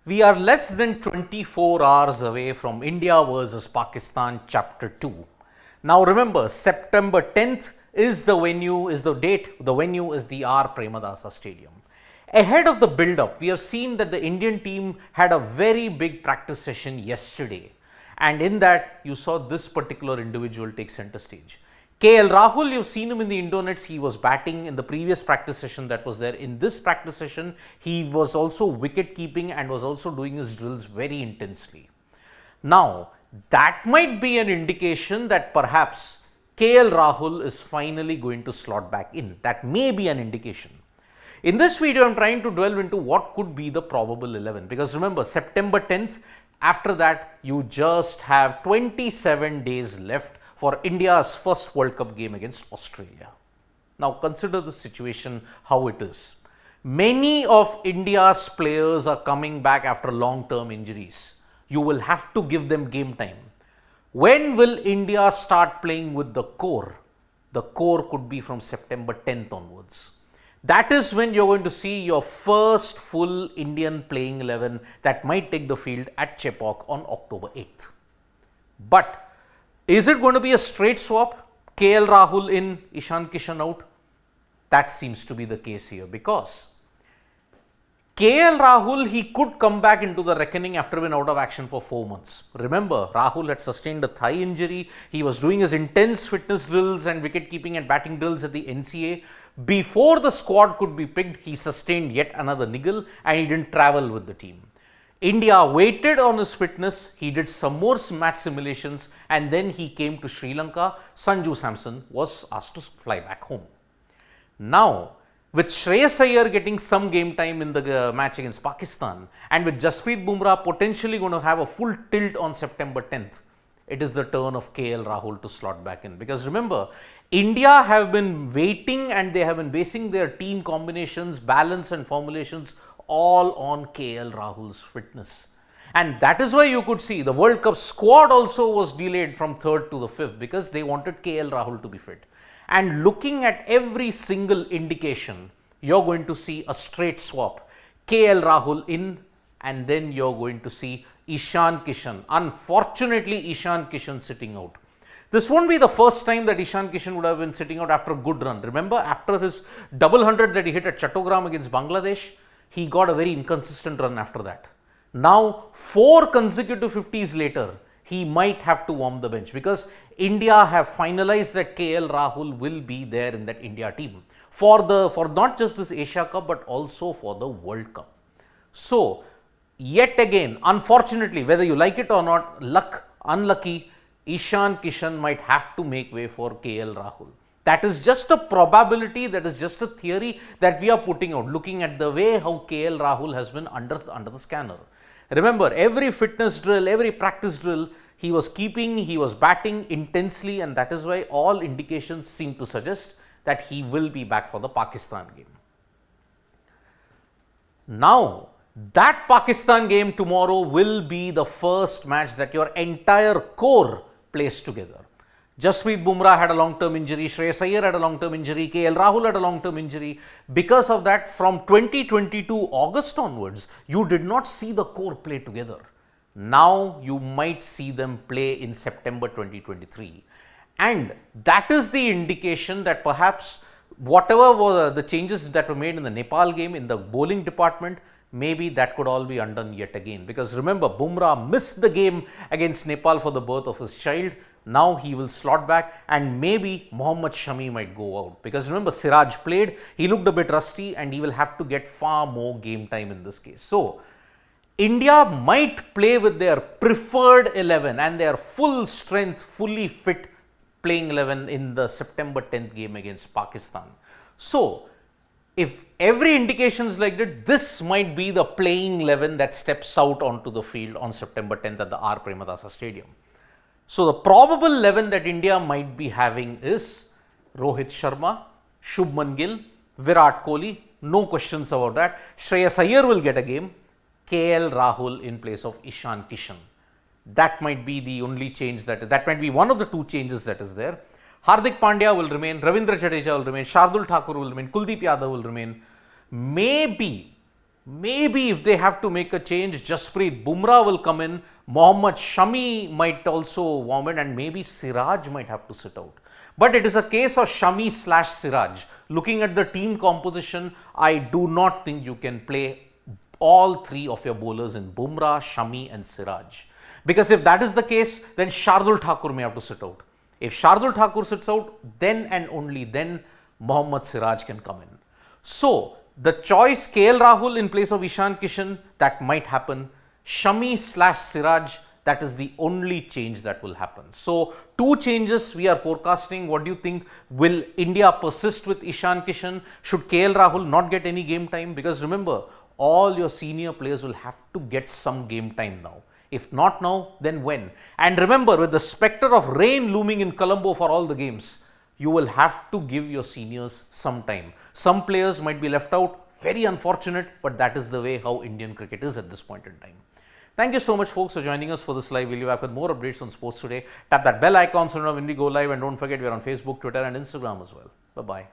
We are less than 24 hours away from India versus Pakistan Chapter 2. Now remember, September 10th is the venue, is the date, the venue is the R. Premadasa Stadium. Ahead of the build-up, we have seen that the Indian team had a very big practice session yesterday. And in that, you saw this particular individual take center stage. Rahul, you've seen him in the Indonets. He was batting in the previous practice session that was there. In this practice session, he was also wicket keeping and was also doing his drills very intensely. Now, that might be an indication that perhaps Rahul is finally going to slot back in. That may be an indication. In this video, I'm trying to delve into what could be the probable 11, because remember, September 10th, after that, you just have 27 days left for India's first World Cup game against Australia. Now consider the situation how it is. Many of India's players are coming back after long-term injuries. You will have to give them game time. When will India start playing with the core? The core could be from September 10th onwards. That is when you're going to see your first full Indian playing 11 that might take the field at Chepauk on October 8th. But is it going to be a straight swap? Rahul in, Ishan Kishan out? That seems to be the case here, because Rahul, he could come back into the reckoning after being out of action for 4 months. Remember, Rahul had sustained a thigh injury. He was doing his intense fitness drills and wicket keeping and batting drills at the NCA. Before the squad could be picked, he sustained yet another niggle and he didn't travel with the team. India waited on his fitness, he did some more match simulations, and then he came to Sri Lanka. Sanju Samson was asked to fly back home. Now, with Shreyas Iyer getting some game time in the match against Pakistan, and with Jasprit Bumrah potentially going to have a full tilt on September 10th, it is the turn of Rahul to slot back in. Because remember, India have been waiting and they have been basing their team combinations, balance and formulations all on Rahul's fitness. And that is why you could see the World Cup squad also was delayed from 3rd to the 5th, because they wanted Rahul to be fit. And looking at every single indication, you're going to see a straight swap. Rahul in, and then you're going to see Ishan Kishan. Unfortunately, Ishan Kishan sitting out. This won't be the first time that Ishan Kishan would have been sitting out after a good run. Remember, after his double 100 that he hit at Chattogram against Bangladesh, he got a very inconsistent run after that. Now, 4 consecutive 50s later, he might have to warm the bench, because India have finalized that Rahul will be there in that India team for not just this Asia Cup but also for the World Cup. So, yet again, unfortunately, whether you like it or not, unlucky, Ishan Kishan might have to make way for Rahul. That is just a probability, that is just a theory that we are putting out, looking at the way how Rahul has been under the scanner. Remember, every fitness drill, every practice drill, he was keeping, he was batting intensely, and that is why all indications seem to suggest that he will be back for the Pakistan game. Now, that Pakistan game tomorrow will be the first match that your entire core plays together. Jasprit Bumrah had a long-term injury, Shreyas Iyer had a long-term injury, Rahul had a long-term injury. Because of that, from 2022 August onwards, you did not see the core play together. Now, you might see them play in September 2023. And that is the indication that perhaps whatever was the changes that were made in the Nepal game, in the bowling department, maybe that could all be undone yet again. Because remember, Bumrah missed the game against Nepal for the birth of his child. Now he will slot back, and maybe Mohammad Shami might go out. Because remember, Siraj played, he looked a bit rusty, and he will have to get far more game time in this case. So, India might play with their preferred 11 and their full strength, fully fit playing 11 in the September 10th game against Pakistan. So, if every indication is like that, this might be the playing 11 that steps out onto the field on September 10th at the R. Premadasa Stadium. So, the probable 11 that India might be having is Rohit Sharma, Shubman Gill, Virat Kohli, no questions about that. Shreyas Iyer will get a game, Rahul in place of Ishan Kishan. That might be the only change that might be one of the 2 changes that is there. Hardik Pandya will remain, Ravindra Jadeja will remain, Shardul Thakur will remain, Kuldeep Yadav will remain. Maybe Maybe if they have to make a change, Jasprit Bumrah will come in, Mohammad Shami might also warm in, and maybe Siraj might have to sit out. But it is a case of Shami / Siraj. Looking at the team composition, I do not think you can play all three of your bowlers in Bumrah, Shami and Siraj. Because if that is the case, then Shardul Thakur may have to sit out. If Shardul Thakur sits out, then and only then Mohammad Siraj can come in. So, the choice KL Rahul in place of Ishan Kishan, that might happen. Shami / Siraj, that is the only change that will happen. So, two changes we are forecasting. What do you think? Will India persist with Ishan Kishan? Should KL Rahul not get any game time? Because remember, all your senior players will have to get some game time now. If not now, then when? And remember, with the spectre of rain looming in Colombo for all the games, you will have to give your seniors some time. Some players might be left out, very unfortunate, but that is the way how Indian cricket is at this point in time. Thank you so much folks for joining us for this live. We'll be back with more updates on sports today. Tap that bell icon so you know when we go live, and don't forget we are on Facebook, Twitter and Instagram as well. Bye-bye.